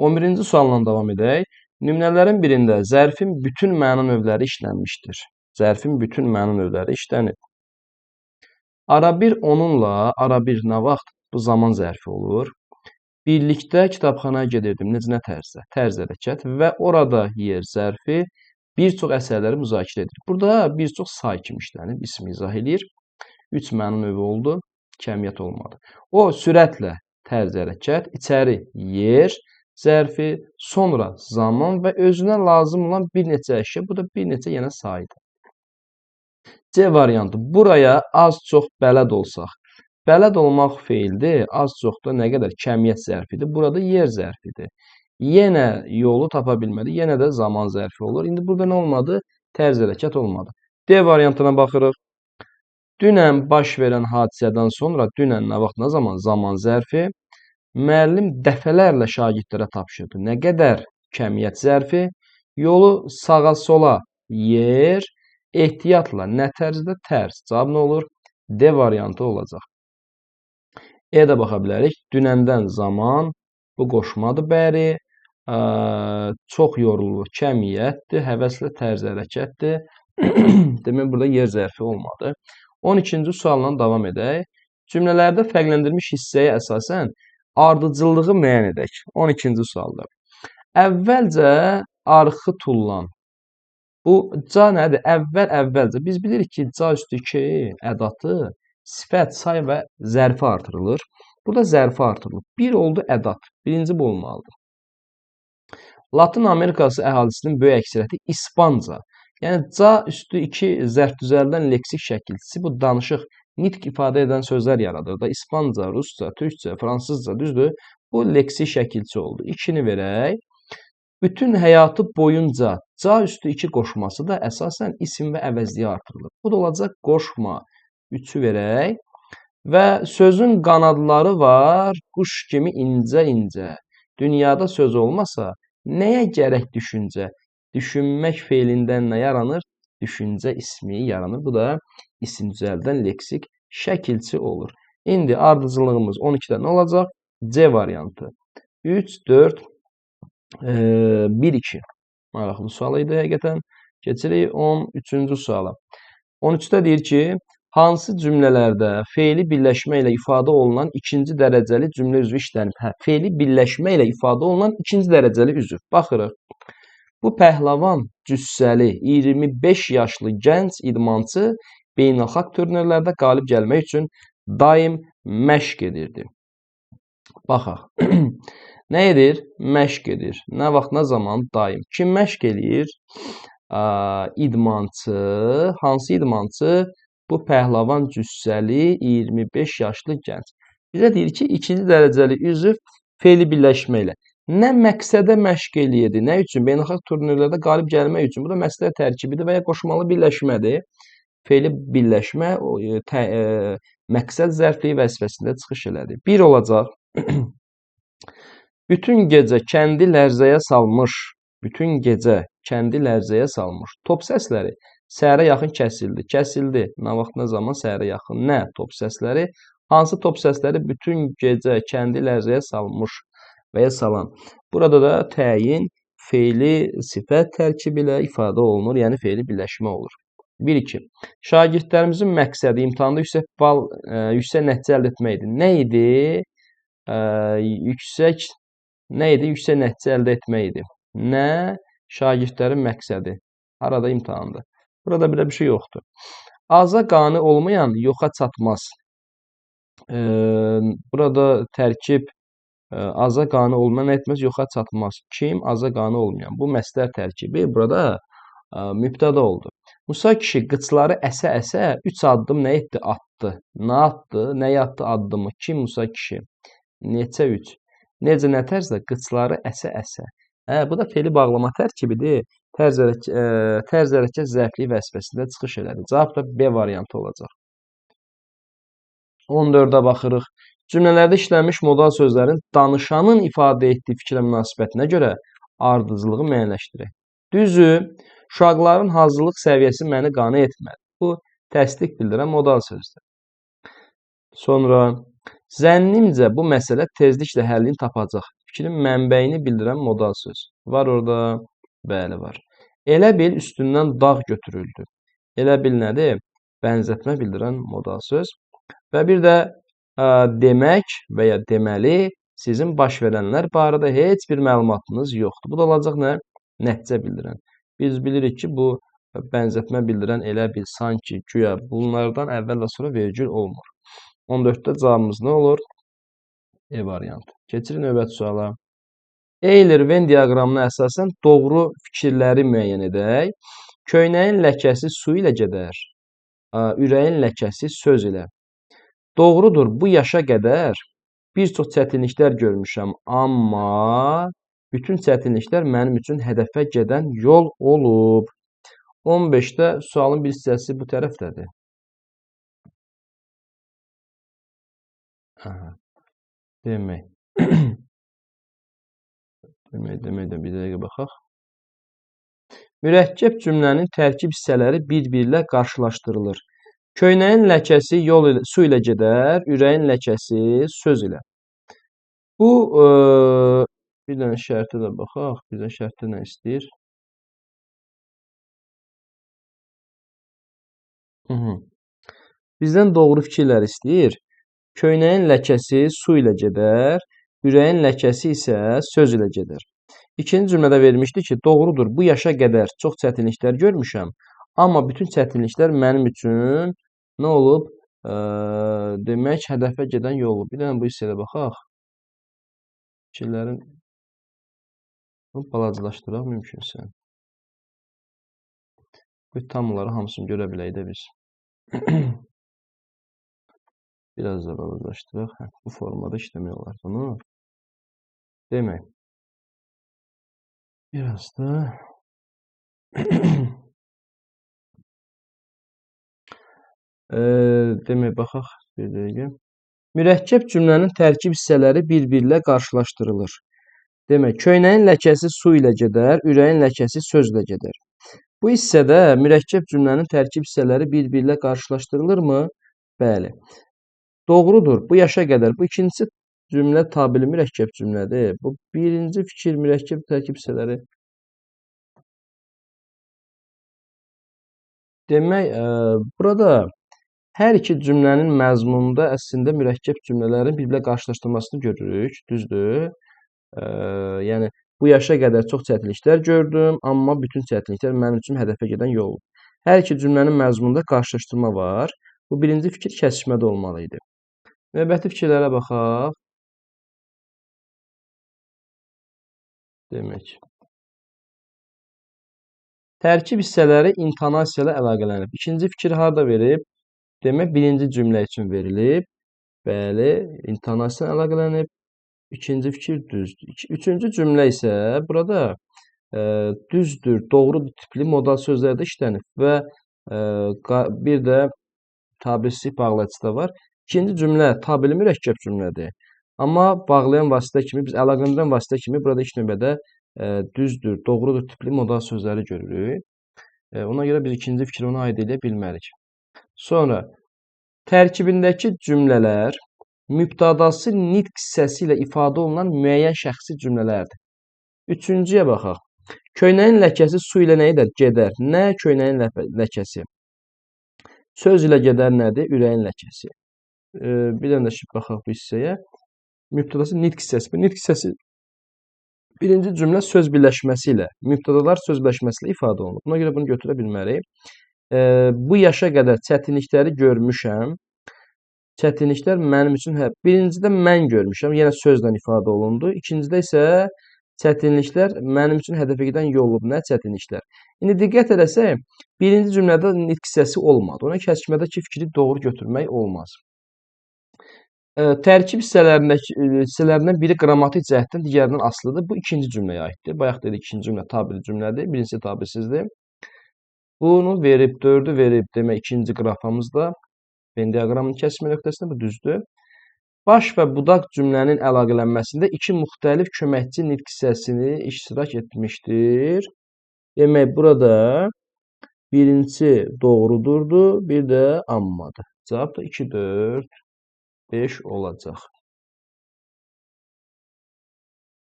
11-ci sualla davam edək. Nümunələrin birində zərfin bütün məna növləri işlənmişdir. Zərfin bütün məna növləri işlənib. Arabir onunla, arabir nə vaxt? Bu zaman zərfi olur. Birlikdə kitabxanaya gedirdim. Necə tərzdə? Tərz hərəkət və orada yer zərfi bir çox əsərləri müzakirə edir. Burada bir çox say kimi işlənib, ismi izah edir. 3 məna növü oldu, kəmiyyət olmadı. O sürətlə tərz hərəkət, içəri yer zərfi, sonra zaman və özünə lazım olan bir neçə əşya, bu da bir neçə yenə saydır. C variantı, buraya az-çox bələd olsaq. Bələd olmaq feildir, az-çox da nə qədər kəmiyyət zərfidir, burada yer zərfidir. Yenə yolu tapa bilmədi, yenə də zaman zərfi olur. İndi burada nə olmadı? Tərz hərəkət olmadı. D variantına baxırıq. Dünən baş verən hadisədən sonra, dünən nə vaxt, nə zaman? Zaman zərfi. Müəllim dəfələrlə şagirdlərə tapşırdı. Nə qədər? Kəmiyyət zərfi. Yolu sağa sola yer. Ehtiyatla nə tərzdə? Tərz. Cavab nə olur? D variantı olacaq. E-də baxa bilərik. Dünəndən zaman. Bu qoşmadır bəri. Çox yorulur. Kəmiyyətdir. Həvəslə tərz hərəkətdir. Demək, burada yer zərfi olmadı. 12-ci sualla davam edək. Cümlələrdə fərqləndirilmiş hissəyə əsasən ardıcıllığı müəyyən edək. 12-ci sualda. Əvvəlcə arxı tullan. Bu ca nədir? Əvvəlcə. Biz bilirik ki, ca üstü 2 ədatı sifət, say və zərfi artırılır. Burada zərfi artırılır. 1 oldu ədat. Birinci bu olmalıdır. Latın Amerikası əhalisinin böyük əksəriyyəti İspanca. Yəni, ca üstü 2 zərf düzəldən leksik şəkilçisi bu danışıq, nitq ifadə edən sözlər yaradır da. İspanca, rusca, türkcə, fransızca, düzdür? Bu leksik şəkilçi oldu. 2-ni verək. Bütün həyatı boyunca ca üstü 2 qoşması da əsasən isim və əvəzliyə artırılır. Bu da olacaq qoşma. 3-ü verək. Və sözün qanadları var, quş kimi incə-incə. Dünyada söz olmasa, nəyə gərək düşüncə? Düşünmək feilindən nə yaranır? Düşüncə ismi yaranır. Bu da isim düzəldən leksik şəkilçi olur. İndi ardıcıllığımız 12-də nə olacaq? C variantı. 3, 4, 1, 2. Maraqlı sual idi həqiqətən. Keçirik 13-cü suala. 13-də deyir ki, hansı cümlələrdə feili birləşmə ilə ifadə olunan ikinci dərəcəli cümlə üzvü işlənib? Feili birləşmə ilə ifadə olunan ikinci dərəcəli üzv. Baxırıq. Bu pəhləvan cüssəli 25 yaşlı gənc idmançı beynəlxalq turnirlərdə qalib gəlmək üçün daim məşq edirdi. Baxaq. Nə edir? Məşq edir. Nə vaxt, nə zaman? Daim. Kim məşq edir? İdmançı. Hansı idmançı? Bu pəhləvan cüssəli 25 yaşlı gənc. Bizə deyir ki, ikinci dərəcəli üzv feili birləşmə ilə. Nə məqsədə məşq eləyirdi? Nə üçün? Beynəlxalq turnirlərdə qalib gəlmək üçün. Bu da məsələ tərkibidir və ya qoşmalı birləşmədir. Feili birləşmə məqsəd zərfliyi vəzifəsində çıxış elədi. 1 olacaq. Bütün gecə kəndi lərzəyə salmış. Bütün gecə kəndi lərzəyə salmış. Top səsləri səhərə yaxın kəsildi. Kəsildi. Nə vaxt, nə zaman? Səhərə yaxın. Nə? Top səsləri. Hansı top səsləri bütün gecə kəndi lərzəyə salmış və ya salan. Burada da təyin feili sifət tərkibi ilə ifadə olunur, yəni feili birləşmə olur. 1-2. Şagirdlərimizin məqsədi imtahanda yüksək nəticə əldə etməkdir. Nə idi? Yüksək nəticə əldə etmək idi. Nə? Şagirdlərin məqsədi. Arada imtahanda. Burada belə bir şey yoxdur. Aza qane olmayan yoxa çatmaz. Burada tərkib aza qane olmayan nə etməz? Yoxa çatmaz. Kim? Aza qane olmayan. Bu məslər tərkibi burada mübtəda oldu. Musa kişi qıçları əsə-əsə 3 addım nə etdi? Atdı. Nə atdı? Nəyə atdı addımı? Kim Musa kişi? Neçə 3? Necə, nə tərzdə? Qıçları əsə-əsə. Bu da feili bağlama tərkibidir. Tərz hərəkət zərfliyi vəzifəsində çıxış elədi. Cavab da B variantı olacaq. 14-də baxırıq. Cümlələrdə işlənmiş modal sözlərin danışanın ifadə etdiyi fikrə münasibətinə görə ardıcılığı müəyyənləşdirək. Düzü, uşaqların hazırlıq səviyyəsi məni qane etmədi. Bu, təsdiq bildirən modal sözdür. Sonra, zənnimcə bu məsələ tezliklə həllini tapacaq. fikrin mənbəyini bildirən modal söz. Var orada? Bəli, var. Elə bil üstündən dağ götürüldü. Elə bil nədir? Bənzətmə bildirən modal söz. Və bir də demək və ya deməli sizin baş verənlər barədə heç bir məlumatınız yoxdur. Bu da olacaq nə? Nəticə bildirən. Biz bilirik ki, bu bənzətmə bildirən elə bil, sanki, güya bunlardan əvvəl və sonra vergül olmur. 14-də cavabımız nə olur? E variantı. Keçirin növbəti suala. Eyler-Venn diaqramına əsasən doğru fikirləri müəyyən edək. Köynəyin ləkəsi su ilə gedər. Ürəyin ləkəsi söz ilə. Doğrudur, bu yaşa qədər bir çox çətinliklər görmüşəm, amma bütün çətinliklər mənim üçün hədəfə gedən yol olub. 15-də sualın bir hissəsi bu tərəfdədir. Demək. Demək, bir dəqiqə baxaq. Mürəkkəb cümlənin tərkib hissələri bir-birlə qarşılaşdırılır. Köynəyin ləkəsi su ilə gedər, ürəyin ləkəsi söz ilə. Bu, bir dənə şərtə də baxaq. Bizə şərtdə nə istəyir? Bizdən doğru fikirlər istəyir. Köynəyin ləkəsi su ilə gedər, ürəyin ləkəsi isə söz ilə gedər. İkinci cümlədə verilmişdi ki, doğrudur, bu yaşa qədər çox çətinliklər görmüşəm, amma bütün çətinliklər mənim üçün nə olub? Demək, hədəfə gedən yol olub. Bir dənə bu hissəyə baxaq. Fikirlərin balacalaşdıraq mümkünsə. Bu tamları hamısını görə bilək də biz. Biraz da balacalaşdıraq. Bu formada işləmək olar bunu. Demək. Biraz da demək, baxaq bir dəqiqə. Mürəkkəb cümlənin tərkib hissələri bir-birlə qarşılaşdırılır. Demək, köynəyin ləkəsi su ilə gedər, ürəyin ləkəsi söz ilə gedər. Bu hissədə mürəkkəb cümlənin tərkib hissələri bir-birlə qarşılaşdırılırmı? Bəli. Doğrudur, bu yaşa qədər. Bu ikincisi cümlə tabili mürəkkəb cümlədir. Bu birinci fikir mürəkkəb tərkib hissələri. Demək, burada hər iki cümlənin məzmununda əslində mürəkkəb cümlələrin bir-birlə qarşılaşdırmasını görürük, düzdür? Yəni, bu yaşa qədər çox çətinliklər gördüm, amma bütün çətinliklər mənim üçün hədəfə gedən yol. Hər iki cümlənin məzmununda qarşılaşdırma var. Bu birinci fikir kəsişmədə olmalı idi. Növbəti fikirlərə baxaq. Demək. Tərkib hissələri intonasiya ilə əlaqələnib. İkinci fikir harada verib? Demək, birinci cümlə üçün verilib. Bəli, intonasiya ilə əlaqələnib. İkinci fikir düzdür. Üçüncü cümlə isə burada düzdür, doğrudur tipli modal sözlərdə işlənib və bir də tabirçi bağlayıcı da var. İkinci cümlə tabili mürəkkəb cümlədir. Amma bağlayan vasitə kimi, biz əlaqələndirən vasitə kimi burada ilk növbədə düzdür, doğrudur tipli modal sözləri görürük. Ona görə biz ikinci fikri ona aid edə bilmərik. Sonra tərkibindəki cümlələr mübtadası nitq hissəsi ilə ifadə olunan müəyyən şəxsi cümlələrdir. Üçüncüyə baxaq. Köynəyin ləkəsi su ilə nə edər? Gedər. Nə köynəyin ləkəsi? Söz ilə gedər nədir? Ürəyin ləkəsi. Bir dənə də baxaq bu hissəyə. Mübtadası nitq hissəsi. Bu nitq hissəsi birinci cümlə söz birləşməsi ilə, mübtadalar söz birləşməsi ilə ifadə olunur. Buna görə bunu götürə bilmərik. Bu yaşa qədər çətinlikləri görmüşəm. Çətinliklər mənim üçün birincidə mən görmüşəm, yenə sözlə ifadə olundu. İkincidə isə çətinliklər mənim üçün hədəfə gedən yol olub. Nə çətinliklər? İndi diqqət edəsək, birinci cümlədə nitq hissəsi olmadı. Ona kəsmədəki fikri doğru götürmək olmaz. Tərkib hissələrindən biri qrammatik cəhətdən digərindən asılıdır. Bu ikinci cümləyə aiddir. Bayaq dedik, ikinci cümlə tabiri cümlədir, birincisi tabirsiizdir. Bunu verib, 4-ü verib, demək ikinci qrafamızda Venn diaqramının kəsimi nöqtəsində bu düzdür. Baş və budaq cümlənin əlaqələnməsində iki müxtəlif köməkçi nitq hissəsini iştirak etmişdir. Demək, burada birincisi doğrudurdu, bir də ammadır. Cavab da 2, 4, 5 olacaq.